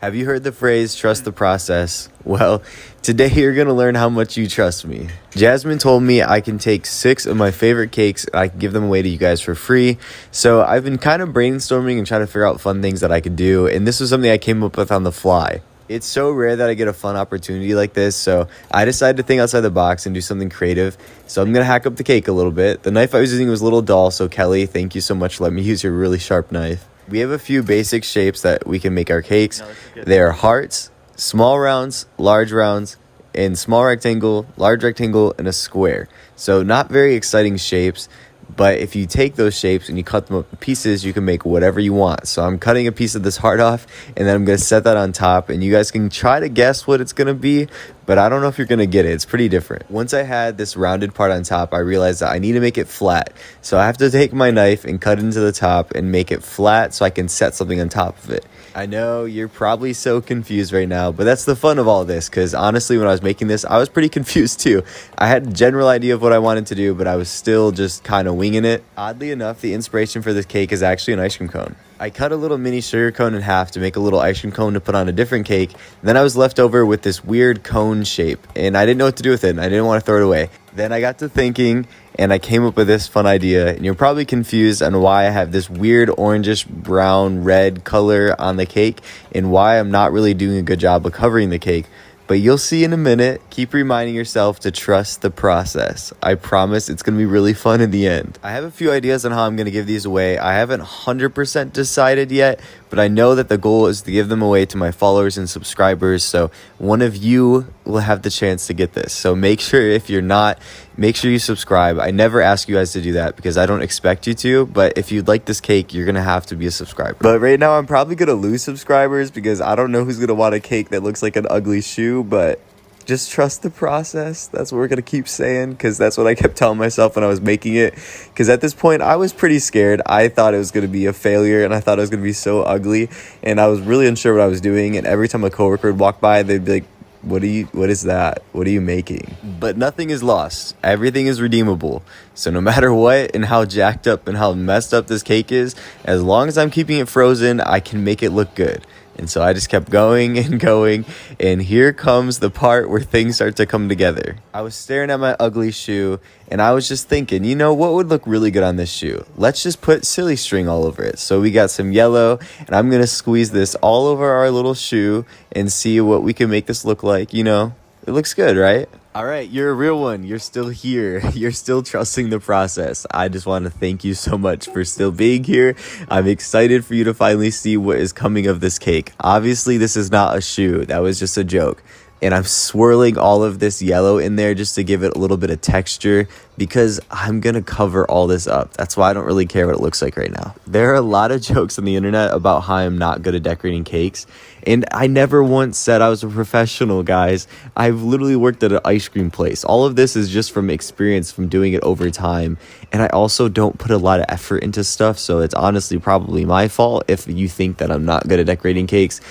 Have you heard the phrase, trust the process? Well, today you're going to learn how much you trust me. Jasmine told me I can take 6 of my favorite cakes and I can give them away to you guys for free. So I've been kind of brainstorming and trying to figure out fun things that I could do. And this was something I came up with on the fly. It's so rare that I get a fun opportunity like this, so I decided to think outside the box and do something creative. So I'm going to hack up the cake a little bit. The knife I was using was a little dull, so Kelly, thank you so much for letting me use your really sharp knife. We have a few basic shapes that we can make our cakes. They are hearts, small rounds, and small rectangle, large rectangle, and a square. So not very exciting shapes, but if you take those shapes and you cut them up in pieces, you can make whatever you want. So I'm cutting a piece of this heart off, and then I'm going to set that on top, and you guys can try to guess what it's going to be, but I don't know if you're going to get it. It's pretty different. Once I had this rounded part on top, I realized that I need to make it flat. So I have to take my knife and cut into the top and make it flat so I can set something on top of it. I know you're probably so confused right now, but that's the fun of all this, because honestly, when I was making this, I was pretty confused too. I had a general idea of what I wanted to do, but I was still just kind of winging it. Oddly enough, the inspiration for this cake is actually an ice cream cone. I cut a little mini sugar cone in half to make a little ice cream cone to put on a different cake. Then I was left over with this weird cone shape, and I didn't know what to do with it, and I didn't want to throw it away. Then I got to thinking, and I came up with this fun idea, and you're probably confused on why I have this weird orangish brown red color on the cake and why I'm not really doing a good job of covering the cake. But you'll see in a minute. Keep reminding yourself to trust the process. I promise it's going to be really fun in the end. I have a few ideas on how I'm going to give these away. I haven't 100% decided yet, but I know that the goal is to give them away to my followers and subscribers. So one of you will have the chance to get this. So make sure, if you're not, make sure you subscribe. I never ask you guys to do that because I don't expect you to, but if you'd like this cake, you're going to have to be a subscriber. But right now, I'm probably going to lose subscribers because I don't know who's going to want a cake that looks like an ugly shoe, but just trust the process. That's what we're going to keep saying, because that's what I kept telling myself when I was making it. Because at this point, I was pretty scared. I thought it was going to be a failure, and I thought it was going to be so ugly, and I was really unsure what I was doing. And every time a coworker would walk by, they'd be like, what is that? What are you making? But nothing is lost. Everything is redeemable. So no matter what and how jacked up and how messed up this cake is, as long as I'm keeping it frozen, I can make it look good. And so I just kept going and going, and here comes the part where things start to come together. I was staring at my ugly shoe, and I was just thinking, you know, what would look really good on this shoe? Let's just put silly string all over it. So we got some yellow, and I'm going to squeeze this all over our little shoe and see what we can make this look like. You know, it looks good, right? All right, you're a real one. You're still here. You're still trusting the process. I just want to thank you so much for still being here. I'm excited for you to finally see what is coming of this cake. Obviously, this is not a shoe. That was just a joke. And I'm swirling all of this yellow in there just to give it a little bit of texture because I'm going to cover all this up. That's why I don't really care what it looks like right now. There are a lot of jokes on the internet about how I'm not good at decorating cakes. And I never once said I was a professional, guys. I've literally worked at an ice cream place. All of this is just from experience, from doing it over time. And I also don't put a lot of effort into stuff. So it's honestly probably my fault if you think that I'm not good at decorating cakes.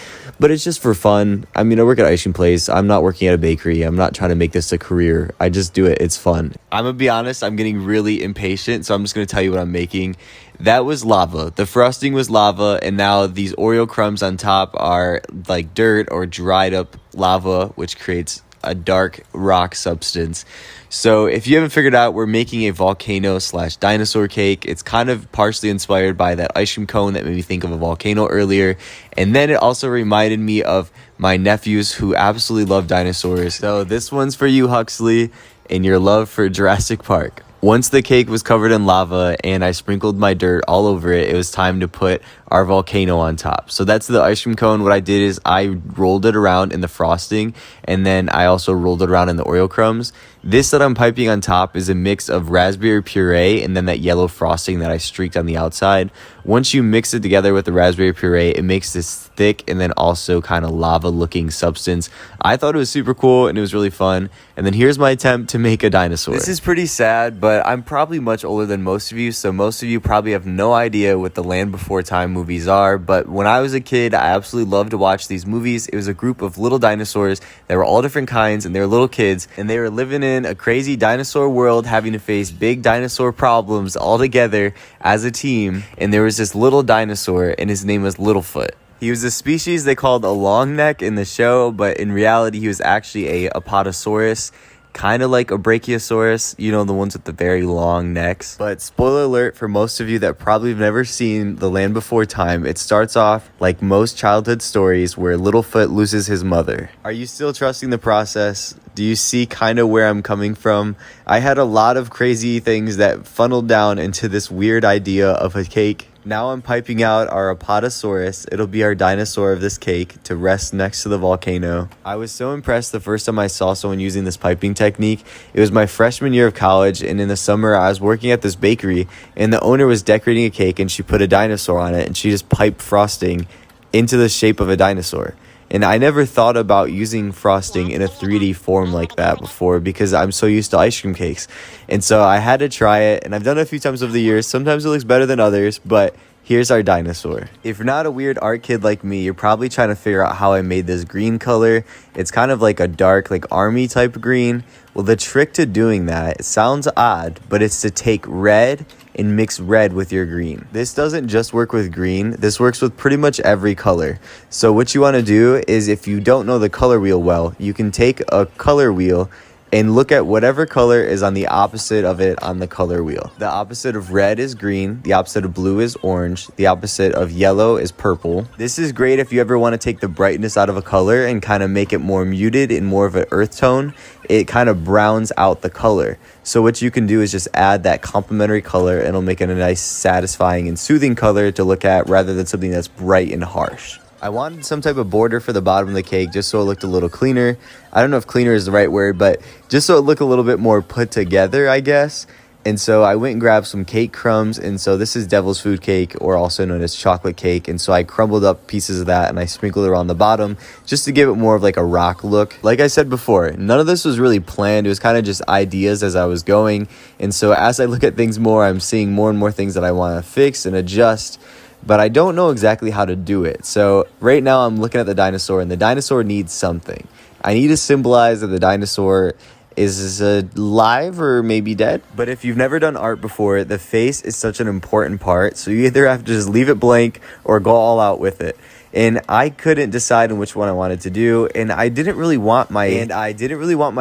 But it's just for fun. I mean, I work at an ice cream place. I'm not working at a bakery. I'm not trying to make this a career. I just do it. It's fun. I'm going to be honest. I'm getting really impatient. So I'm just going to tell you what I'm making. That was lava. The frosting was lava, and now these Oreo crumbs on top are like dirt or dried up lava, which creates a dark rock substance. So if you haven't figured out, we're making a volcano/dinosaur cake. It's kind of partially inspired by that ice cream cone that made me think of a volcano earlier. And then it also reminded me of my nephews who absolutely love dinosaurs. So this one's for you, Huxley, and your love for Jurassic Park. Once the cake was covered in lava and I sprinkled my dirt all over it, it was time to put our volcano on top. So that's the ice cream cone. What I did is I rolled it around in the frosting, and then I also rolled it around in the Oreo crumbs. This that I'm piping on top is a mix of raspberry puree and then that yellow frosting that I streaked on the outside. Once you mix it together with the raspberry puree, it makes this thick and then also kind of lava looking substance. I thought it was super cool and it was really fun. And then here's my attempt to make a dinosaur. This is pretty sad, but I'm probably much older than most of you, so most of you probably have no idea what the Land Before Time movies are. But when I was a kid, I absolutely loved to watch these movies. It was a group of little dinosaurs that were all different kinds, and they were little kids, and they were living in a crazy dinosaur world, having to face big dinosaur problems all together as a team. And there was this little dinosaur, and his name was Littlefoot. He was a species they called a long neck in the show, but in reality, he was actually a Apatosaurus, kind of like a Brachiosaurus, you know, the ones with the very long necks. But spoiler alert for most of you that probably have never seen The Land Before Time, it starts off like most childhood stories where Littlefoot loses his mother. Are you still trusting the process? Do you see kind of where I'm coming from? I had a lot of crazy things that funneled down into this weird idea of a cake. Now I'm piping out our Apatosaurus. It'll be our dinosaur of this cake to rest next to the volcano. I was so impressed the first time I saw someone using this piping technique. It was my freshman year of college, and in the summer I was working at this bakery, and the owner was decorating a cake, and she put a dinosaur on it, and she just piped frosting into the shape of a dinosaur. And I never thought about using frosting in a 3D form like that before because I'm so used to ice cream cakes. And so I had to try it, and I've done it a few times over the years. Sometimes it looks better than others, but here's our dinosaur. If you're not a weird art kid like me, you're probably trying to figure out how I made this green color. It's kind of like a dark, like army type green. Well, the trick to doing that, it sounds odd, but it's to take red and mix red with your green. This doesn't just work with green, this works with pretty much every color. So what you want to do is, if you don't know the color wheel well, you can take a color wheel and look at whatever color is on the opposite of it on the color wheel. The opposite of red is green, the opposite of blue is orange, the opposite of yellow is purple. This is great if you ever want to take the brightness out of a color and kind of make it more muted and more of an earth tone. It kind of browns out the color. So what you can do is just add that complementary color, and it'll make it a nice, satisfying, and soothing color to look at rather than something that's bright and harsh. I wanted some type of border for the bottom of the cake just so it looked a little cleaner. I don't know if cleaner is the right word, but just so it looked a little bit more put together, I guess. And so I went and grabbed some cake crumbs, and so this is devil's food cake, or also known as chocolate cake, and so I crumbled up pieces of that and I sprinkled it around the bottom just to give it more of like a rock look. Like I said before, none of this was really planned. It was kind of just ideas as I was going, and so as I look at things more, I'm seeing more and more things that I want to fix and adjust, but I don't know exactly how to do it. So right now I'm looking at the dinosaur, and the dinosaur needs something. I need to symbolize that the dinosaur is alive or maybe dead. But if you've never done art before, the face is such an important part, so you either have to just leave it blank or go all out with it. And I couldn't decide on which one I wanted to do, and I didn't really want my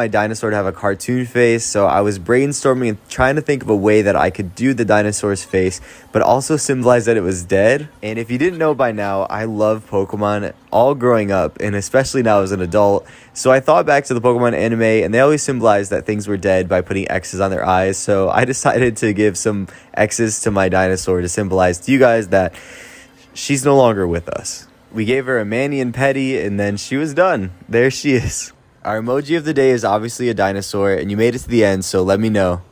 dinosaur to have a cartoon face, so I was brainstorming and trying to think of a way that I could do the dinosaur's face but also symbolize that it was dead. And if you didn't know by now, I love Pokemon all growing up, and especially now as an adult. So I thought back to the Pokemon anime, and they always symbolized that things were dead by putting X's on their eyes. So I decided to give some X's to my dinosaur to symbolize to you guys that she's no longer with us. We gave her a mani and pedi, and then she was done. There she is. Our emoji of the day is obviously a dinosaur, and you made it to the end, so let me know.